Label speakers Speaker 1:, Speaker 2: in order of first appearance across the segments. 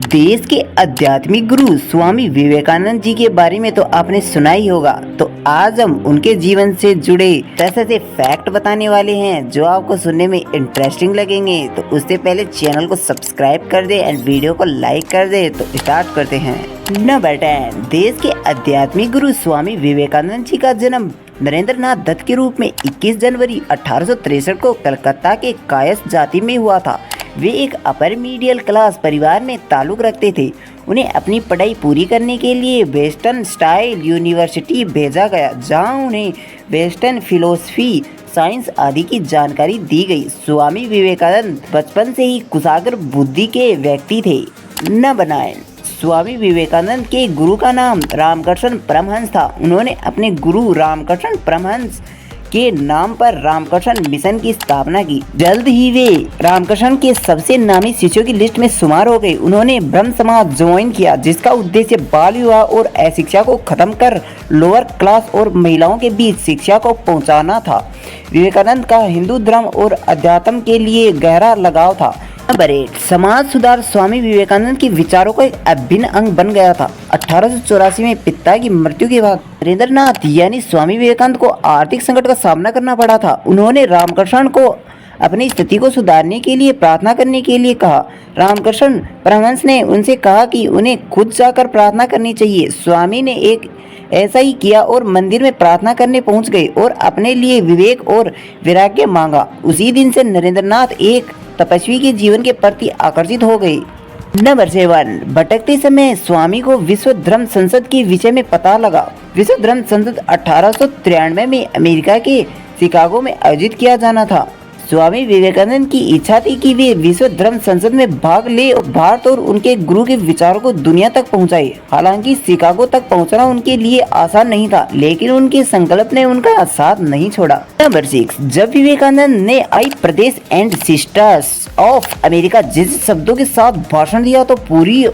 Speaker 1: देश के आध्यात्मिक गुरु स्वामी विवेकानंद जी के बारे में तो आपने सुना ही होगा। तो आज हम उनके जीवन से जुड़े ऐसे ऐसे फैक्ट बताने वाले हैं जो आपको सुनने में इंटरेस्टिंग लगेंगे। तो उससे पहले चैनल को सब्सक्राइब कर दे एंड वीडियो को लाइक कर दे। तो स्टार्ट करते हैं। नंबर 10, देश के आध्यात्मिक गुरु स्वामी विवेकानंद जी का जन्म नरेंद्र नाथ दत्त के रूप में 21 जनवरी 1863 को कलकत्ता के कायस्थ जाति में हुआ था। वे एक अपर मिडिल क्लास परिवार में ताल्लुक़ रखते थे। उन्हें अपनी पढ़ाई पूरी करने के लिए वेस्टर्न स्टाइल यूनिवर्सिटी भेजा गया, जहां उन्हें वेस्टर्न फिलोसफी, साइंस आदि की जानकारी दी गई। स्वामी विवेकानंद बचपन से ही कुशाग्र बुद्धि के व्यक्ति थे। नंबर 9, स्वामी विवेकानंद के गुरु का नाम रामकृष्ण परमहंस था। उन्होंने अपने गुरु रामकृष्ण परमहंस के नाम पर रामकृष्ण मिशन की स्थापना की। जल्द ही वे रामकृष्ण के सबसे नामी शिष्यों की लिस्ट में शुमार हो गए। उन्होंने ब्रह्म समाज ज्वाइन किया, जिसका उद्देश्य बाल विवाह और अशिक्षा को खत्म कर लोअर क्लास और महिलाओं के बीच शिक्षा को पहुंचाना था। विवेकानंद का हिंदू धर्म और अध्यात्म के लिए गहरा लगाव था। नंबर 8, समाज सुधार स्वामी विवेकानंद के विचारों का एक अभिन्न अंग बन गया था। 1884 में पिता की मृत्यु के बाद नरेंद्र नाथ यानी स्वामी विवेकानंद को आर्थिक संकट का सामना करना पड़ा था। उन्होंने रामकृष्ण को अपनी स्थिति को सुधारने के लिए प्रार्थना करने के लिए कहा। रामकृष्ण परमहंस ने उनसे कहा कि उन्हें खुद जाकर प्रार्थना करनी चाहिए। स्वामी ने एक ऐसा ही किया और मंदिर में प्रार्थना करने पहुंच गए और अपने लिए विवेक और वैराग्य मांगा। उसी दिन से नरेंद्र नाथ एक तपस्वी के जीवन के प्रति आकर्षित हो गए। नंबर 7, भटकते समय स्वामी को विश्व धर्म संसद के विषय में पता लगा। विश्व धर्म संसद 1893 में अमेरिका के शिकागो में आयोजित किया जाना था। स्वामी विवेकानंद की इच्छा थी कि वे विश्व धर्म संसद में भाग ले और भारत और उनके गुरु के विचारों को दुनिया तक पहुंचाए। हालांकि शिकागो तक पहुंचना उनके लिए आसान नहीं था, लेकिन उनके संकल्प ने उनका साथ नहीं छोड़ा। नंबर 6, जब विवेकानंद ने आई प्रदेश एंड सिस्टर्स ऑफ अमेरिका जैसे शब्दों के साथ भाषण दिया तो पूरी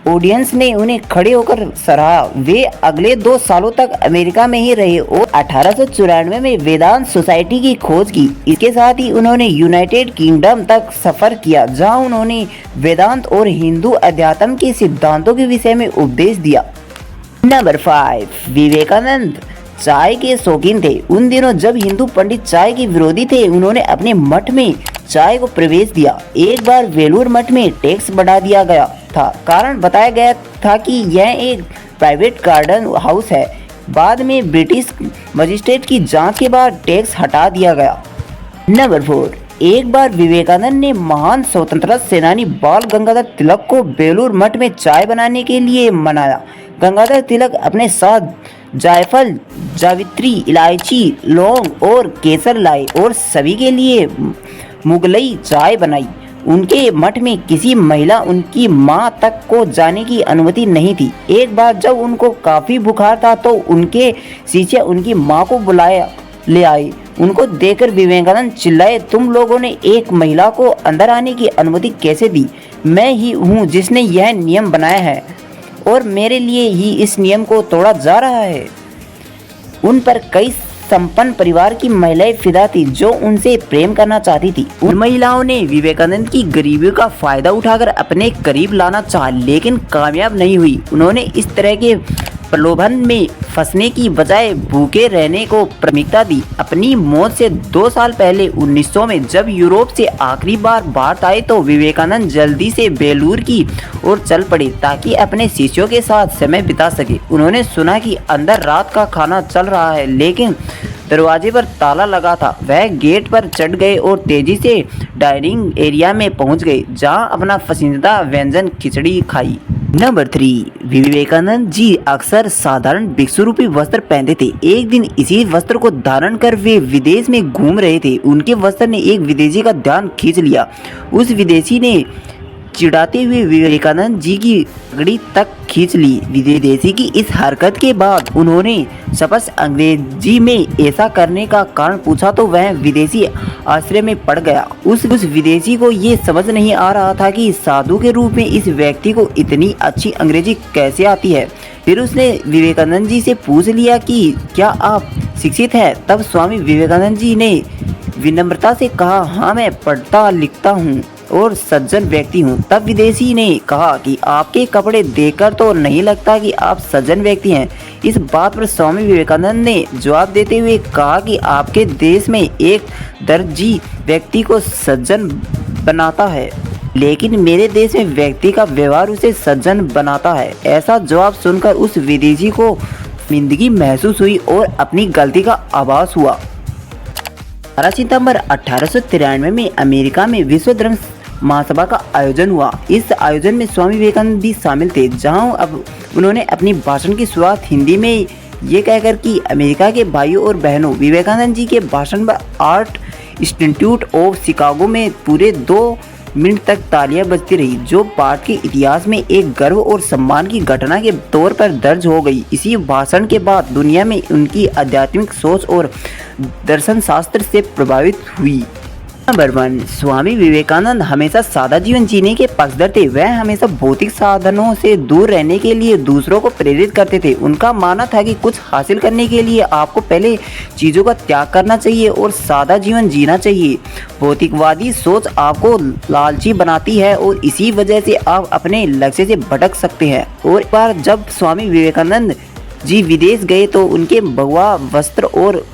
Speaker 1: ऑडियंस ने उन्हें खड़े होकर सराहा। वे अगले 2 सालों तक अमेरिका में ही रहे और 1894 में वेदांत सोसाइटी की खोज की। इसके साथ ही उन्होंने यूनाइटेड किंगडम तक सफर किया, जहां उन्होंने वेदांत और हिंदू अध्यात्म के सिद्धांतों के विषय में उपदेश दिया। नंबर 5, विवेकानंद चाय के शौकीन थे। उन दिनों जब हिंदू पंडित चाय के विरोधी थे, उन्होंने अपने मठ में चाय को प्रवेश दिया। एक बार वेलूर मठ में टैक्स बढ़ा दिया गया था। कारण बताया गया था कि यह एक प्राइवेट गार्डन हाउस है। बाद में ब्रिटिश मजिस्ट्रेट की जांच के बाद टैक्स हटा दिया गया। नंबर 4, एक बार विवेकानंद ने महान स्वतंत्रता सेनानी बाल गंगाधर तिलक को बेलूर मठ में चाय बनाने के लिए मनाया। गंगाधर तिलक अपने साथ जायफल, जावित्री, इलायची, लौंग और केसर लाए और सभी के लिए मुगलई चाय बनाई। उनके मठ में किसी महिला, उनकी मां तक को जाने की अनुमति नहीं थी। एक बार जब उनको काफी बुखार था तो उनके शिष्य उनकी मां को बुलाया ले आए। उनको देखकर विवेकानंद चिल्लाए, तुम लोगों ने एक महिला को अंदर आने की अनुमति कैसे दी? मैं ही हूँ जिसने यह नियम बनाया है और मेरे लिए ही इस नियम को तोड़ा जा रहा है। उन पर कई संपन्न परिवार की महिलाएं फिदा थी जो उनसे प्रेम करना चाहती थी। उन महिलाओं ने विवेकानंद की गरीबी का फायदा उठाकर अपने करीब लाना चाहा, लेकिन कामयाब नहीं हुई। उन्होंने इस तरह के प्रलोभन में फंसने की बजाय भूखे रहने को प्राथमिकता दी। अपनी मौत से 2 साल पहले 1900 में जब यूरोप से आखिरी बार भारत आए तो विवेकानंद जल्दी से बेलूर की ओर चल पड़े ताकि अपने शिष्यों के साथ समय बिता सके। उन्होंने सुना कि अंदर रात का खाना चल रहा है, लेकिन दरवाजे पर ताला लगा था। वह गेट पर चढ़ गए और तेजी से डाइनिंग एरिया में पहुंच गए, जहां अपना पसंदीदा व्यंजन खिचड़ी खाई। नंबर 3, विवेकानंद जी अक्सर साधारण भिक्षु रूपी वस्त्र पहनते थे। एक दिन इसी वस्त्र को धारण कर वे विदेश में घूम रहे थे। उनके वस्त्र ने एक विदेशी का ध्यान खींच लिया। उस विदेशी ने चिढ़ाते हुए विवेकानंद जी की पगड़ी तक खींच ली। विदेशी की इस हरकत के बाद उन्होंने स्पष्ट अंग्रेजी में ऐसा करने का कारण पूछा तो वह विदेशी आश्चर्य में पड़ गया। उस विदेशी को ये समझ नहीं आ रहा था कि साधु के रूप में इस व्यक्ति को इतनी अच्छी अंग्रेजी कैसे आती है। फिर उसने विवेकानंद जी से पूछ लिया कि क्या आप शिक्षित हैं? तब स्वामी विवेकानंद जी ने विनम्रता से कहा, हाँ मैं पढ़ता लिखता हूँ और सज्जन व्यक्ति हूँ। तब विदेशी ने कहा कि आपके कपड़े देखकर तो नहीं लगता कि आप सज्जन व्यक्ति हैं। इस बात पर स्वामी विवेकानंद ने जवाब देते हुए कहा कि आपके देश में एक दर्जी व्यक्ति को सज्जन बनाता है, लेकिन मेरे देश में व्यक्ति का व्यवहार उसे सज्जन बनाता है। ऐसा जवाब सुनकर उस विदेशी को शर्मिंदगी महसूस हुई और अपनी गलती का आभास हुआ। 12 सितंबर 1893 में अमेरिका में विश्व धर्म महासभा का आयोजन हुआ। इस आयोजन में स्वामी विवेकानंद भी शामिल थे, जहां अब उन्होंने अपनी भाषण की शुरुआत हिंदी में ये कहकर की। अमेरिका के भाइयों और बहनों, विवेकानंद जी के भाषण पर आर्ट इंस्टीट्यूट ऑफ शिकागो में पूरे 2 मिनट तक तालियां बजती रही, जो भारत के इतिहास में एक गर्व और सम्मान की घटना के तौर पर दर्ज हो गई। इसी भाषण के बाद दुनिया में उनकी आध्यात्मिक सोच और दर्शन शास्त्र से प्रभावित हुई। नंबर 1, स्वामी विवेकानंद हमेशा सादा जीवन जीने के पक्षधर थे। वह हमेशा भौतिक साधनों से दूर रहने के लिए दूसरों को प्रेरित करते थे। उनका मानना था कि कुछ हासिल करने के लिए आपको पहले चीज़ों का त्याग करना चाहिए और सादा जीवन जीना चाहिए। भौतिकवादी सोच आपको लालची बनाती है और इसी वजह से आप अपने लक्ष्य से भटक सकते हैं। और एक बार जब स्वामी विवेकानंद जी विदेश गए तो उनके भगवा वस्त्र और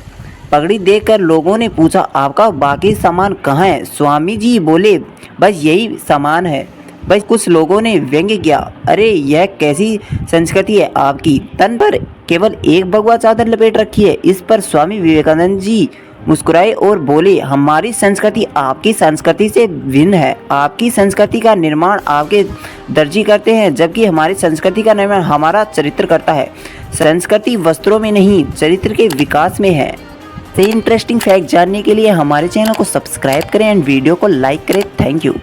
Speaker 1: पगड़ी देखकर लोगों ने पूछा, आपका बाकी सामान कहाँ है? स्वामी जी बोले, बस यही सामान है। बस कुछ लोगों ने व्यंग्य किया, अरे यह कैसी संस्कृति है आपकी, तन पर केवल एक भगवा चादर लपेट रखी है। इस पर स्वामी विवेकानंद जी मुस्कुराए और बोले, हमारी संस्कृति आपकी संस्कृति से भिन्न है। आपकी संस्कृति का निर्माण आपके दर्जी करते हैं, जबकि हमारी संस्कृति का निर्माण हमारा चरित्र करता है। संस्कृति वस्त्रों में नहीं, चरित्र के विकास में है। से इंटरेस्टिंग फैक्ट जानने के लिए हमारे चैनल को सब्सक्राइब करें एंड वीडियो को लाइक करें। Thank you.